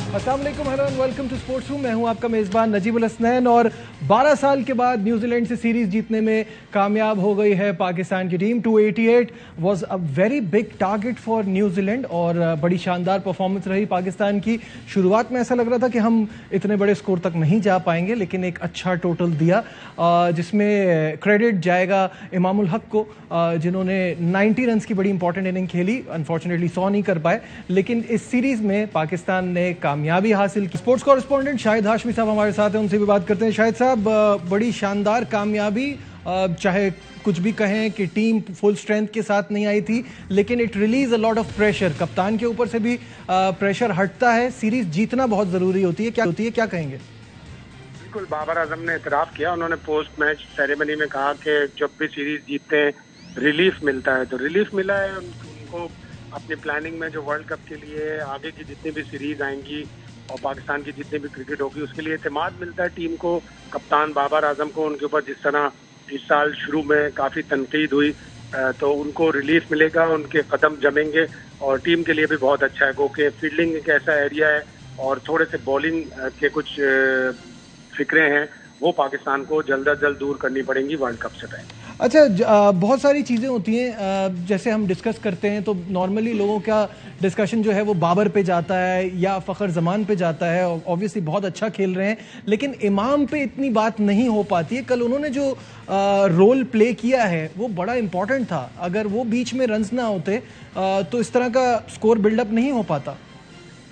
अस्सलाम वालेकुम, hello and welcome to sports room. मैं हूं आपका मेज़बान नजीबुल हसनैन और 12 साल के बाद न्यूजीलैंड से सीरीज जीतने में कामयाब हो गई है पाकिस्तान की team. 288 was a very big target for New Zealand और बड़ी शानदार परफॉर्मेंस रही पाकिस्तान की। शुरुआत में ऐसा लग रहा था कि हम इतने बड़े स्कोर तक नहीं जा पाएंगे, लेकिन एक अच्छा टोटल दिया जिसमें क्रेडिट जाएगा इमामुल हक को, जिन्होंने 90 रन की बड़ी इंपॉर्टेंट इनिंग खेली। अनफॉर्चुनेटली 100 नहीं कर पाए, लेकिन इस सीरीज में पाकिस्तान ने कामयाबी हासिल की। स्पोर्ट्स कॉरेस्पॉन्डेंट शाहिद हाशमी साहब हमारे साथ हैं, उनसे भी बात करते हैं। शाहिद साहब, बड़ी शानदार कामयाबी, चाहे कुछ भी कहें कि टीम फुल स्ट्रेंथ के साथ नहीं आई थी, लेकिन it release a lot of pressure. कप्तान के ऊपर से भी प्रेशर हटता है। सीरीज जीतना बहुत जरूरी होती है, क्या कहेंगे? बिल्कुल, बाबर आजम ने इतराफ किया। उन्होंने पोस्ट मैच सेरेमनी में कहा कि जब भी सीरीज जीतते हैं रिलीफ मिलता है, तो रिलीफ मिला है उनको अपनी प्लानिंग में। जो वर्ल्ड कप के लिए आगे की जितनी भी सीरीज आएंगी और पाकिस्तान की जितनी भी क्रिकेट होगी, उसके लिए एतमाद मिलता है टीम को, कप्तान बाबर आजम को। उनके ऊपर जिस तरह इस साल शुरू में काफ़ी तनकीद हुई, तो उनको रिलीफ मिलेगा, उनके कदम जमेंगे और टीम के लिए भी बहुत अच्छा है। क्योंकि फील्डिंग एक ऐसा एरिया है और थोड़े से बॉलिंग के कुछ फिक्रें हैं, वो पाकिस्तान को जल्द अज जल्द दूर करनी पड़ेंगी वर्ल्ड कप से पहले। अच्छा, बहुत सारी चीज़ें होती हैं, जैसे हम डिस्कस करते हैं तो नॉर्मली लोगों का डिस्कशन जो है वो बाबर पे जाता है या फ़खर जमान पे जाता है। ऑब्वियसली बहुत अच्छा खेल रहे हैं, लेकिन इमाम पे इतनी बात नहीं हो पाती है। कल उन्होंने जो रोल प्ले किया है वो बड़ा इंपॉर्टेंट था। अगर वो बीच में रन्स ना होते तो इस तरह का स्कोर बिल्डअप नहीं हो पाता।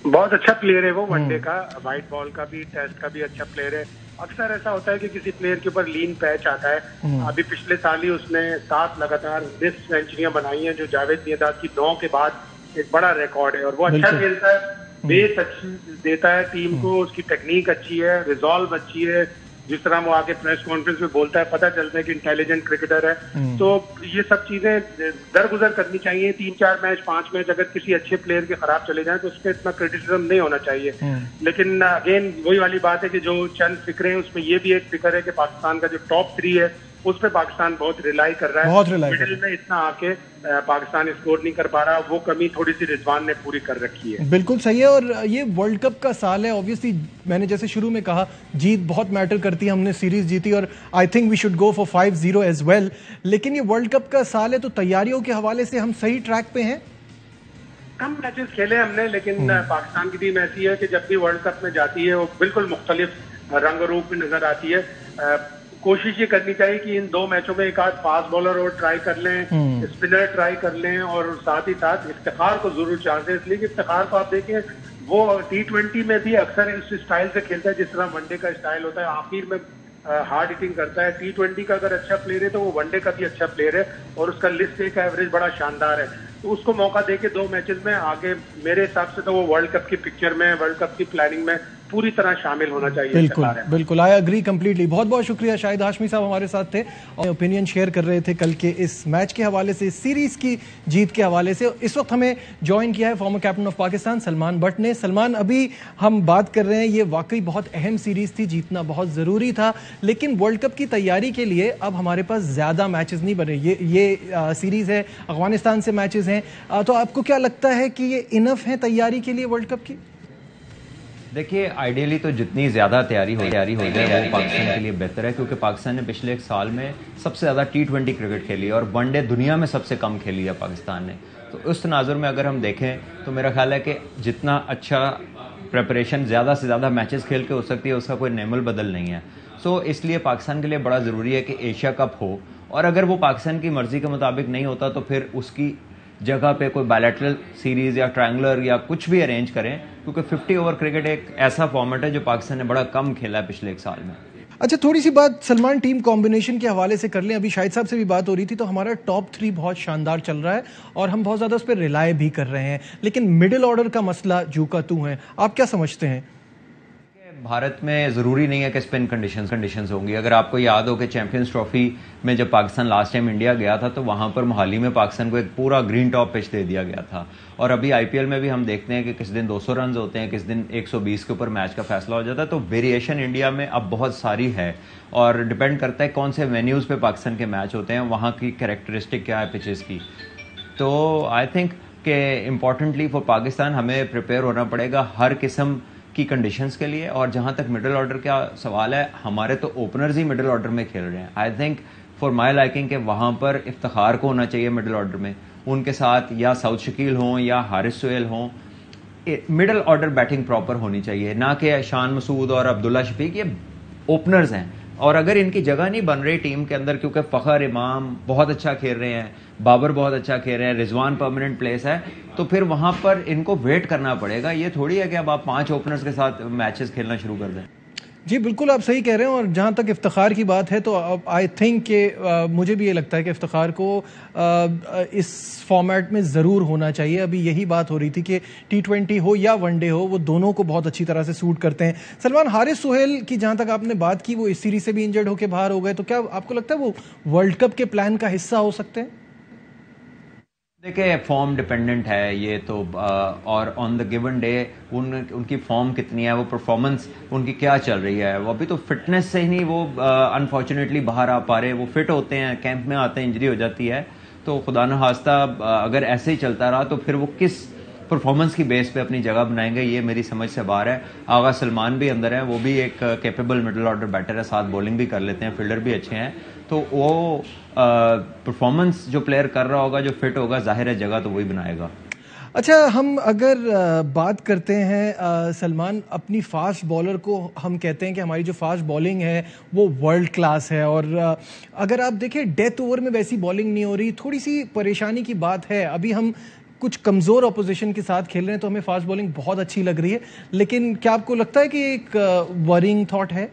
बहुत अच्छा प्लेयर है वो, वनडे का, वाइट बॉल का भी, टेस्ट का भी अच्छा प्लेयर है। अक्सर ऐसा होता है कि किसी प्लेयर के ऊपर लीन पैच आता है। अभी पिछले साल ही उसने 7 लगातार मिस सेंचुरियां बनाई हैं, जो जावेद मियांदाद की 9 के बाद एक बड़ा रिकॉर्ड है। और वो अच्छा खेलता है, बेस अच्छी देता है टीम को, उसकी टेक्निक अच्छी है, रिजॉल्व अच्छी है। जिस तरह वो आके प्रेस कॉन्फ्रेंस में बोलता है, पता चलता है कि इंटेलिजेंट क्रिकेटर है। तो ये सब चीजें दरगुजर करनी चाहिए। 3-4 मैच 5 मैच अगर किसी अच्छे प्लेयर के खराब चले जाएं तो उस पर इतना क्रिटिसिज्म नहीं होना चाहिए। लेकिन अगेन वही वाली बात है कि जो चंद फिक्रे हैं उसमें ये भी एक फिक्र है कि पाकिस्तान का जो टॉप 3 है उस पर पाकिस्तान बहुत रिलाई कर रहा है। मिडिल में इतना आके पाकिस्तान स्कोर नहीं कर पा रहा, वो कमी थोड़ी सी रिजवान ने पूरी कर रखी है। बिल्कुल सही है। और ये वर्ल्ड कप का साल है। ऑब्वियसली मैंने जैसे शुरू में कहा, जीत बहुत मैटर करती है। हमने सीरीज जीती और I think we should go for 5-0 as well. लेकिन ये वर्ल्ड कप का साल है, तो तैयारियों के हवाले से हम सही ट्रैक पे हैं। कम मैचेस खेले हमने, लेकिन पाकिस्तान की टीम ऐसी है कि जब भी वर्ल्ड कप में जाती है वो बिल्कुल मुख्तलिफ रंग रूप में नजर आती है। कोशिश ये करनी चाहिए कि इन 2 मैचों में एक आध फास्ट बॉलर और ट्राई कर लें, स्पिनर ट्राई कर लें, और साथ ही साथ इफ्तिखार को जरूर चाहते हैं। इसलिए कि इफ्तिखार को आप देखें, वो T20 में भी अक्सर इस स्टाइल से खेलता है जिस तरह वनडे का स्टाइल होता है, आखिर में हार्ड हिटिंग करता है। T20 का अगर अच्छा प्लेयर है तो वो वनडे का भी अच्छा प्लेयर है और उसका लिस्ट एक एवरेज बड़ा शानदार है। तो उसको मौका देके 2 मैचेस में आगे, मेरे हिसाब से तो वो वर्ल्ड कप की पिक्चर में, वर्ल्ड कप की प्लानिंग में पूरी तरह शामिल होना चाहिए। बिल्कुल, आई एग्री कंप्लीटली। बहुत बहुत शुक्रिया, शाहिद हाशमी साहब हमारे साथ थे और ओपिनियन शेयर कर रहे थे कल के इस मैच के हवाले से, सीरीज की जीत के हवाले से। इस वक्त हमें ज्वाइन किया है former captain of Pakistan Salman but ने। सलमान, अभी हम बात कर रहे हैं, ये वाकई बहुत अहम सीरीज थी, जीतना बहुत जरूरी था, लेकिन वर्ल्ड कप की तैयारी के लिए अब हमारे पास ज्यादा मैचेस नहीं बने। ये सीरीज है, अफगानिस्तान से मैचेस हैं, तो आपको क्या लगता है कि ये इनफ है तैयारी के लिए वर्ल्ड कप की? देखिए, आइडियली तो जितनी ज़्यादा तैयारी हो जाए वो पाकिस्तान के लिए बेहतर है, क्योंकि पाकिस्तान ने पिछले 1 साल में सबसे ज़्यादा T20 क्रिकेट खेली है और वनडे दुनिया में सबसे कम खेली है पाकिस्तान ने। तो उस तनाजुर में अगर हम देखें तो मेरा ख्याल है कि जितना अच्छा प्रेपरेशन ज़्यादा से ज़्यादा मैचेस खेल के हो सकती है, उसका कोई नेमल बदल नहीं है। सो इसलिए पाकिस्तान के लिए बड़ा ज़रूरी है कि एशिया कप हो, और अगर वो पाकिस्तान की मर्ज़ी के मुताबिक नहीं होता तो फिर उसकी जगह पे कोई बायलैटरल सीरीज या ट्रायंगुलर या कुछ भी अरेंज करें, क्योंकि 50 ओवर क्रिकेट एक ऐसा फॉर्मेट है जो पाकिस्तान ने बड़ा कम खेला है पिछले 1 साल में। अच्छा, थोड़ी सी बात सलमान टीम कॉम्बिनेशन के हवाले से कर लें। अभी शाहिद साहब से भी बात हो रही थी, तो हमारा टॉप 3 बहुत शानदार चल रहा है और हम बहुत ज़्यादा उस पर रिलाय भी कर रहे हैं, लेकिन मिडिल ऑर्डर का मसला जू का तू है। आप क्या समझते हैं? भारत में ज़रूरी नहीं है कि स्पिन कंडीशंस होंगी। अगर आपको याद हो कि चैंपियंस ट्रॉफी में जब पाकिस्तान लास्ट टाइम इंडिया गया था, तो वहाँ पर मोहाली में पाकिस्तान को एक पूरा ग्रीन टॉप पिच दे दिया गया था। और अभी IPL में भी हम देखते हैं कि किस दिन 200 रन होते हैं, किस दिन 120 के ऊपर मैच का फैसला हो जाता है। तो वेरिएशन इंडिया में अब बहुत सारी है और डिपेंड करता है कौन से वेन्यूज़ पे पाकिस्तान के मैच होते हैं, वहाँ की कैरेक्टरिस्टिक क्या है पिचेस की। तो आई थिंक कि इम्पॉर्टेंटली फॉर पाकिस्तान हमें प्रिपेयर होना पड़ेगा हर किस्म की कंडीशंस के लिए। और जहां तक मिडिल ऑर्डर का सवाल है, हमारे तो ओपनर्स ही मिडिल ऑर्डर में खेल रहे हैं। I think for my liking के वहां पर इफ्तिखार को होना चाहिए मिडिल ऑर्डर में, उनके साथ या साउथ शकील हों या हारिस सोहेल हों। मिडिल ऑर्डर बैटिंग प्रॉपर होनी चाहिए, ना कि शान मसूद और अब्दुल्ला शफीक, ये ओपनर्स हैं। और अगर इनकी जगह नहीं बन रही टीम के अंदर, क्योंकि फखर इमाम बहुत अच्छा खेल रहे हैं, बाबर बहुत अच्छा खेल रहे हैं, रिजवान परमानेंट प्लेस है, तो फिर वहां पर इनको वेट करना पड़ेगा। ये थोड़ी है कि अब आप 5 ओपनर्स के साथ मैचेस खेलना शुरू कर दें। जी बिल्कुल, आप सही कह रहे हैं। और जहाँ तक इफ्तिखार की बात है, तो आई थिंक कि मुझे भी ये लगता है कि इफ्तिखार को इस फॉर्मेट में ज़रूर होना चाहिए। अभी यही बात हो रही थी कि T20 हो या वनडे हो, वो दोनों को बहुत अच्छी तरह से सूट करते हैं। सलमान, हारिस सोहेल की जहाँ तक आपने बात की, वो इस सीरीज से भी इंजर्ड होकर बाहर हो गए, तो क्या आपको लगता है वो वर्ल्ड कप के प्लान का हिस्सा हो सकते हैं? देखिए, फॉर्म डिपेंडेंट है ये तो, और ऑन द गिवन डे उनकी फॉर्म कितनी है, वो परफॉर्मेंस उनकी क्या चल रही है। वो अभी तो फिटनेस से ही नहीं वो अनफॉर्चुनेटली बाहर आ पा रहे। वो फिट होते हैं, कैंप में आते हैं, इंजरी हो जाती है, तो खुदा न खास्ता अगर ऐसे ही चलता रहा तो फिर वो किस परफॉर्मेंस की बेस पे अपनी जगह बनाएंगे, ये मेरी समझ से बाहर है। आगा सलमान भी अंदर है, वो भी एक कैपेबल मिडिल ऑर्डर बैटर है, साथ बॉलिंग भी कर लेते हैं, फील्डर भी अच्छे हैं। तो वो परफॉर्मेंस जो प्लेयर कर रहा होगा, जो फिट होगा, जाहिर है जगह तो वही बनाएगा। अच्छा, हम अगर बात करते हैं सलमान, अपनी फास्ट बॉलर को हम कहते हैं कि हमारी जो फास्ट बॉलिंग है वो वर्ल्ड क्लास है। और अगर आप देखें, डेथ ओवर में वैसी बॉलिंग नहीं हो रही, थोड़ी सी परेशानी की बात है। अभी हम कुछ कमज़ोर ऑपोजिशन के साथ खेल रहे हैं, तो हमें फास्ट बॉलिंग बहुत अच्छी लग रही है, लेकिन क्या आपको लगता है कि एक वरिंग थॉट है?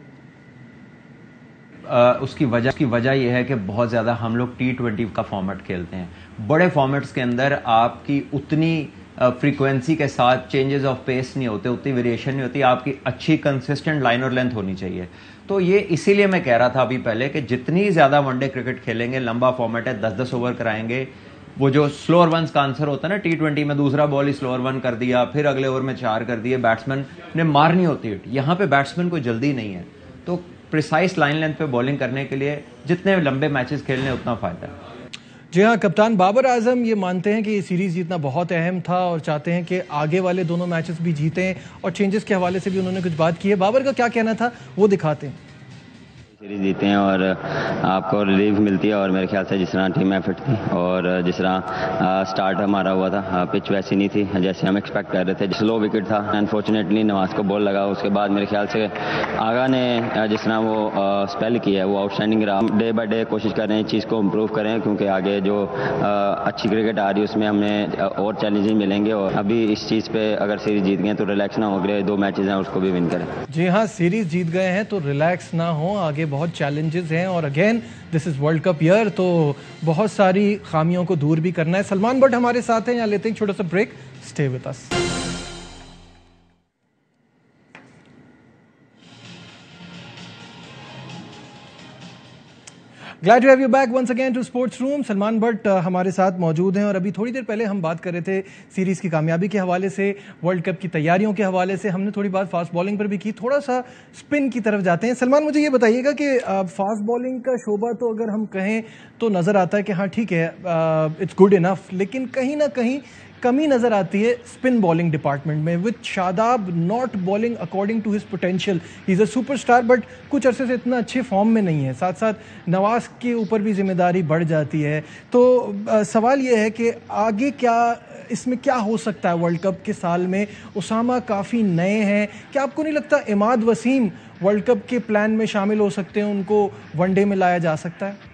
उसकी वजह यह है कि बहुत ज़्यादा हम लोग T20 का फॉर्मेट खेलते हैं। बड़े फॉर्मेट्स के अंदर आपकी उतनी फ्रीक्वेंसी के साथ चेंजेस ऑफ पेस नहीं होते, उतनी वेरिएशन नहीं होती, आपकी अच्छी कंसिस्टेंट लाइन और लेंथ होनी चाहिए। तो ये इसीलिए मैं कह रहा था अभी पहले कि जितनी ज़्यादा वनडे क्रिकेट खेलेंगे, लंबा फॉर्मेट है, 10-10 ओवर कराएंगे, वो जो स्लोअर वंस का आंसर होता है ना T20 में, दूसरा बॉल ही स्लोअर वन कर दिया, फिर अगले ओवर में 4 कर दिए, बैट्समैन ने मारनी होती है। यहाँ पे बैट्समैन को जल्दी नहीं है, तो प्रिसाइज लाइन लेंथ पे बॉलिंग करने के लिए जितने लंबे मैचेस खेलने उतना फायदा है। जी हाँ, कप्तान बाबर आजम ये मानते हैं कि ये सीरीज जीतना बहुत अहम था और चाहते हैं कि आगे वाले दोनों मैचेस भी जीतें, और चेंजेस के हवाले से भी उन्होंने कुछ बात की है। बाबर का क्या कहना था वो दिखाते हैं। सीरीज जीते हैं और आपको रिलीफ मिलती है, और मेरे ख्याल से जिस तरह टीम में फिट थी और जिस तरह स्टार्ट हमारा हुआ था, पिच वैसी नहीं थी जैसे हम एक्सपेक्ट कर रहे थे। स्लो विकेट था, अनफॉर्चुनेटली नवाज को बॉल लगा। उसके बाद मेरे ख्याल से आगा ने जिस तरह वो स्पेल किया है वो आउटस्टैंडिंग रहा। डे बाय डे कोशिश कर रहे हैं चीज़ को इम्प्रूव करें, क्योंकि आगे जो अच्छी क्रिकेट आ रही है उसमें हमें और चैलेंजेस मिलेंगे। और अभी इस चीज़ पर अगर सीरीज जीत गए तो रिलैक्स ना हो, अगले 2 मैचेज हैं उसको भी विन करें। जी हाँ, सीरीज जीत गए हैं तो रिलैक्स ना हो, आगे बहुत चैलेंजेस हैं, और again this is world cup year, तो बहुत सारी खामियों को दूर भी करना है। सलमान बट हमारे साथ हैं, यहाँ लेते हैं छोटा सा break, stay with us. Glad to have you back once again to sports room. Salman but हमारे साथ मौजूद हैं, और अभी थोड़ी देर पहले हम बात कर रहे थे सीरीज़ की कामयाबी के हवाले से, वर्ल्ड कप की तैयारियों के हवाले से, हमने थोड़ी बात फास्ट बॉलिंग पर भी की। थोड़ा सा स्पिन की तरफ जाते हैं। सलमान, मुझे ये बताइएगा कि फास्ट बॉलिंग का शोबा तो अगर हम कहें तो नज़र आता है कि हाँ ठीक है, इट्स गुड इनफ, लेकिन कहीं ना कहीं कमी नज़र आती है स्पिन बॉलिंग डिपार्टमेंट में, with Shadab not bowling according to his potential. He is a superstar, but कुछ अरसे से इतना अच्छे फॉर्म में नहीं है। साथ साथ नवाज के ऊपर भी जिम्मेदारी बढ़ जाती है। तो सवाल ये है कि आगे क्या इसमें क्या हो सकता है वर्ल्ड कप के साल में? उसामा काफ़ी नए हैं, क्या आपको नहीं लगता इमाद वसीम वर्ल्ड कप के प्लान में शामिल हो सकते हैं, उनको वनडे में लाया जा सकता है?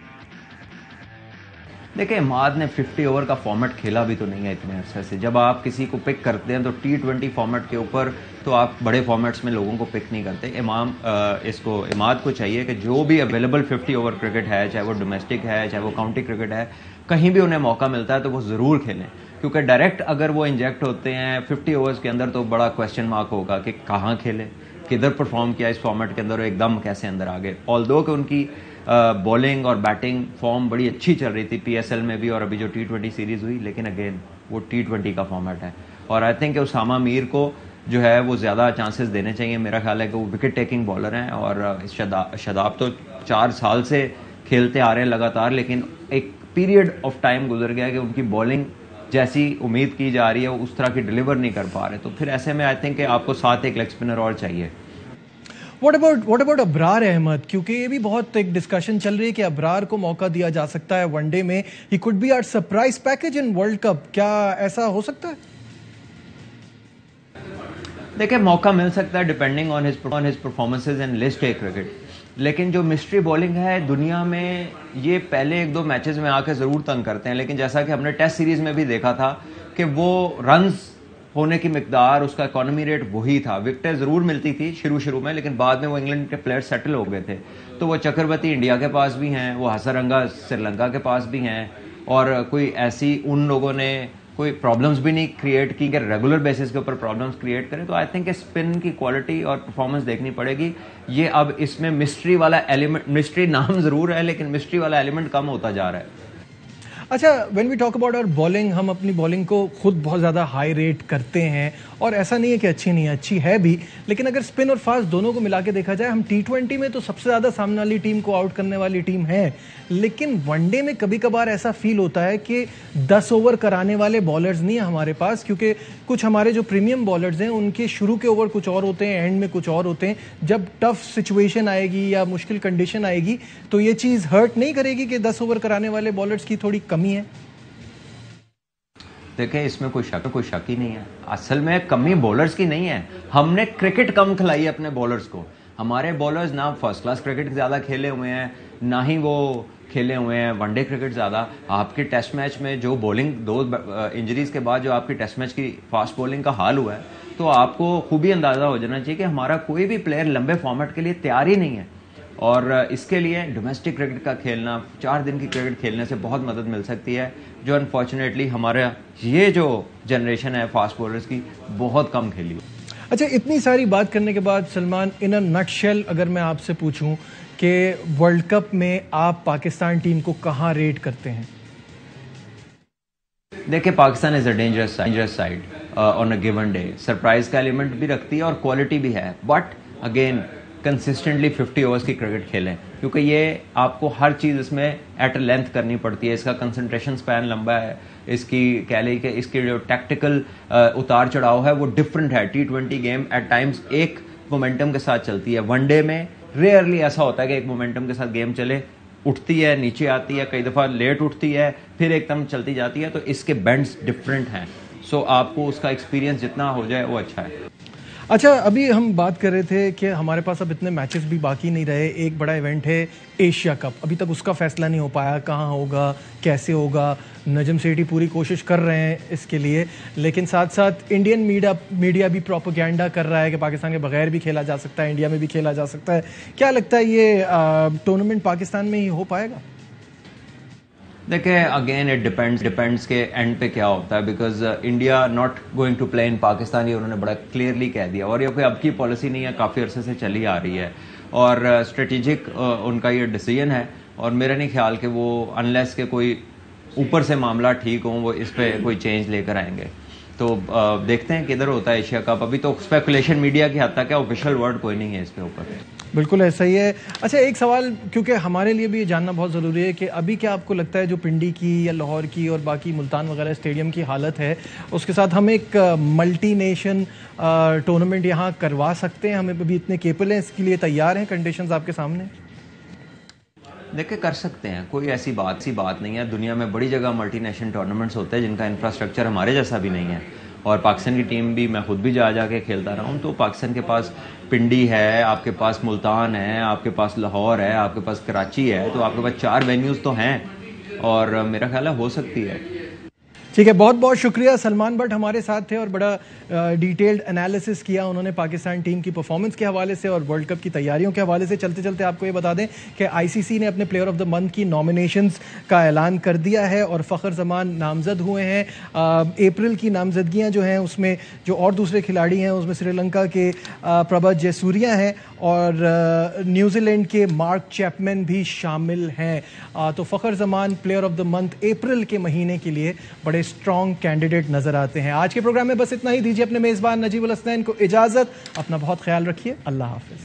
देखिए, इमाद ने 50 ओवर का फॉर्मेट खेला भी तो नहीं है इतने अरसे से। जब आप किसी को पिक करते हैं तो T20 फॉर्मेट के ऊपर तो आप बड़े फॉर्मेट्स में लोगों को पिक नहीं करते। इमाद को चाहिए कि जो भी अवेलेबल 50 ओवर क्रिकेट है, चाहे वो डोमेस्टिक है, चाहे वो काउंटी क्रिकेट है, कहीं भी उन्हें मौका मिलता है तो वो ज़रूर खेलें, क्योंकि डायरेक्ट अगर वो इंजेक्ट होते हैं 50 ओवर्स के अंदर तो बड़ा क्वेश्चन मार्क होगा कि कहाँ खेले, किधर परफॉर्म किया इस फॉर्मेट के अंदर, एकदम कैसे अंदर आ गए। ऑल्दो कि उनकी बॉलिंग और बैटिंग फॉर्म बड़ी अच्छी चल रही थी PSL में भी और अभी जो T20 सीरीज़ हुई, लेकिन अगेन वो T20 का फॉर्मेट है। और आई थिंक उसामा मीर को जो है वो ज़्यादा चांसेस देने चाहिए। मेरा ख्याल है कि वो विकेट टेकिंग बॉलर हैं, और शादाब तो 4 साल से खेलते आ रहे हैं लगातार, लेकिन एक पीरियड ऑफ टाइम गुजर गया कि उनकी बॉलिंग जैसी उम्मीद की जा रही है वो उस तरह की डिलीवर नहीं कर पा रहे, तो फिर ऐसे में आई थिंक कि आपको साथ एक लेग स्पिनर और चाहिए। What about अबरार अहमद, क्योंकि ये भी बहुत एक डिस्कशन चल रही है कि अबरार को मौका दिया जा सकता है वनडे में, he could be our surprise package in world cup, क्या ऐसा हो सकता है? देखिए मौका मिल सकता है depending on his performances in list A cricket, लेकिन जो मिस्ट्री बॉलिंग है दुनिया में ये पहले 1-2 मैचेस में आकर ज़रूर तंग करते हैं, लेकिन जैसा कि हमने टेस्ट सीरीज़ में भी देखा था कि वो रन्स होने की मिकदार, उसका इकोनॉमी रेट वही था। विकेटें ज़रूर मिलती थी शुरू में, लेकिन बाद में वो इंग्लैंड के प्लेयर सेटल हो गए थे। तो वो चक्रवर्ती इंडिया के पास भी हैं, वो हसरंगा श्रीलंका के पास भी हैं, और कोई ऐसी उन लोगों ने कोई प्रॉब्लम्स भी नहीं क्रिएट की कि रेगुलर बेसिस के ऊपर प्रॉब्लम्स क्रिएट करें। तो आई थिंक स्पिन की क्वालिटी और परफॉर्मेंस देखनी पड़ेगी। ये अब इसमें मिस्ट्री वाला एलिमेंट, मिस्ट्री नाम ज़रूर है लेकिन मिस्ट्री वाला एलिमेंट कम होता जा रहा है। अच्छा, when we talk about our bowling, हम अपनी बॉलिंग को खुद बहुत ज़्यादा हाई रेट करते हैं, और ऐसा नहीं है कि अच्छी नहीं है, अच्छी है भी, लेकिन अगर स्पिन और फास्ट दोनों को मिला के देखा जाए, हम T20 में तो सबसे ज़्यादा सामने वाली टीम को आउट करने वाली टीम है, लेकिन वनडे में कभी कभार ऐसा फील होता है कि 10 ओवर कराने वाले बॉलर्स नहीं है हमारे पास, क्योंकि कुछ हमारे जो प्रीमियम बॉलर्स हैं उनके शुरू के ओवर कुछ और होते हैं, एंड में कुछ और होते हैं। जब टफ सिचुएशन आएगी या मुश्किल कंडीशन आएगी तो ये चीज़ हर्ट नहीं करेगी कि 10 ओवर कराने वाले बॉलर्स की थोड़ी कमी है? देखिए इसमें कोई शक ही नहीं है। असल में कमी बॉलर्स की नहीं है, हमने क्रिकेट कम खिलाई है अपने बॉलर्स को। हमारे बॉलर्स ना फर्स्ट क्लास क्रिकेट ज़्यादा खेले हुए हैं, ना ही वो खेले हुए हैं वनडे क्रिकेट ज़्यादा। आपके टेस्ट मैच में जो बॉलिंग, 2 इंजरीज के बाद जो आपकी टेस्ट मैच की फास्ट बॉलिंग का हाल हुआ है, तो आपको खूबी अंदाज़ा हो जाना चाहिए कि हमारा कोई भी प्लेयर लंबे फॉर्मेट के लिए तैयार ही नहीं है। और इसके लिए डोमेस्टिक क्रिकेट का खेलना, 4 दिन की क्रिकेट खेलने से बहुत मदद मिल सकती है, जो अनफॉर्चुनेटली हमारा ये जो जनरेशन है फास्ट बॉलर्स की बहुत कम खेली। अच्छा, इतनी सारी बात करने के बाद सलमान, इन अ नटशेल अगर मैं आपसे पूछूं कि वर्ल्ड कप में आप पाकिस्तान टीम को कहां रेट करते हैं? देखिए Pakistan is a dangerous side on a given day. Surprise का एलिमेंट भी रखती है और क्वालिटी भी है, बट अगेन कंसिस्टेंटली 50 ओवर्स की क्रिकेट खेलें, क्योंकि ये आपको हर चीज़ इसमें एट लेंथ करनी पड़ती है। इसका कंसंट्रेशन स्पैन लंबा है, इसकी कह लें कि इसकी जो टैक्टिकल उतार चढ़ाव है वो डिफरेंट है। T20 गेम एट टाइम्स एक मोमेंटम के साथ चलती है, वनडे में रेयरली ऐसा होता है कि एक मोमेंटम के साथ गेम चले, उठती है नीचे आती है, कई दफ़ा लेट उठती है फिर एकदम चलती जाती है, तो इसके बेंड्स डिफरेंट हैं। सो आपको उसका एक्सपीरियंस जितना हो जाए वो अच्छा है। अच्छा, अभी हम बात कर रहे थे कि हमारे पास अब इतने मैचेस भी बाकी नहीं रहे। एक बड़ा इवेंट है एशिया कप, अभी तक उसका फैसला नहीं हो पाया, कहाँ होगा, कैसे होगा। नजम सेठी पूरी कोशिश कर रहे हैं इसके लिए, लेकिन साथ साथ इंडियन मीडिया भी प्रोपेगेंडा कर रहा है कि पाकिस्तान के बगैर भी खेला जा सकता है, इंडिया में भी खेला जा सकता है। क्या लगता है ये टूर्नामेंट पाकिस्तान में ही हो पाएगा? देखिए अगेन इट डिपेंड्स के एंड पे क्या होता है, because India not going to play in Pakistan, ये उन्होंने बड़ा क्लियरली कह दिया, और ये कोई अब की पॉलिसी नहीं है, काफ़ी अरसे से चली आ रही है, और स्ट्रेटेजिक उनका ये डिसीजन है। और मेरा नहीं ख्याल कि वो अनलेस के कोई ऊपर से मामला ठीक हो वो इस पर कोई चेंज लेकर आएंगे। तो देखते हैं किधर होता है एशिया कप। अभी तो स्पेकुलेशन मीडिया की हद तक है, ऑफिशियल वर्ड कोई नहीं है इसके ऊपर। बिल्कुल ऐसा ही है। अच्छा, एक सवाल, क्योंकि हमारे लिए भी ये जानना बहुत ज़रूरी है कि अभी क्या आपको लगता है जो पिंडी की या लाहौर की और बाकी मुल्तान वगैरह स्टेडियम की हालत है, उसके साथ हम एक मल्टी नेशन टूर्नामेंट यहाँ करवा सकते हैं? हमें अभी इतने केपेबल हैं, इसके लिए तैयार हैं, कंडीशंस आपके सामने? देखिए कर सकते हैं, कोई ऐसी बात नहीं है। दुनिया में बड़ी जगह मल्टी नेशनल टूर्नामेंट्स होते हैं जिनका इंफ्रास्ट्रक्चर हमारे जैसा भी नहीं है, और पाकिस्तान की टीम भी, मैं खुद भी जा के खेलता रहा हूँ। तो पाकिस्तान के पास पिंडी है, आपके पास मुल्तान है, आपके पास लाहौर है, आपके पास कराची है, तो आपके पास 4 वेन्यूज़ तो हैं, और मेरा ख्याल है हो सकती है। ठीक है, बहुत बहुत शुक्रिया। सलमान बट हमारे साथ थे और बड़ा डिटेल्ड एनालिसिस किया उन्होंने पाकिस्तान टीम की परफॉर्मेंस के हवाले से और वर्ल्ड कप की तैयारियों के हवाले से। चलते चलते आपको ये बता दें कि आईसीसी ने अपने प्लेयर ऑफ द मंथ की नॉमिनेशंस का ऐलान कर दिया है और फ़खर जमान नामजद हुए हैं। अप्रैल की नामजदगियां जो हैं उसमें जो और दूसरे खिलाड़ी हैं उसमें श्रीलंका के प्रभा जयसूर्या हैं और न्यूजीलैंड के मार्क चैपमैन भी शामिल हैं। तो Fakhar Zaman player of the month अप्रैल के महीने के लिए बड़े स्ट्रॉन्ग कैंडिडेट नजर आते हैं। आज के प्रोग्राम में बस इतना ही। दीजिए अपने मेजबान नजीबुल हसनैन को इजाजत। अपना बहुत ख्याल रखिए। अल्लाह हाफिज।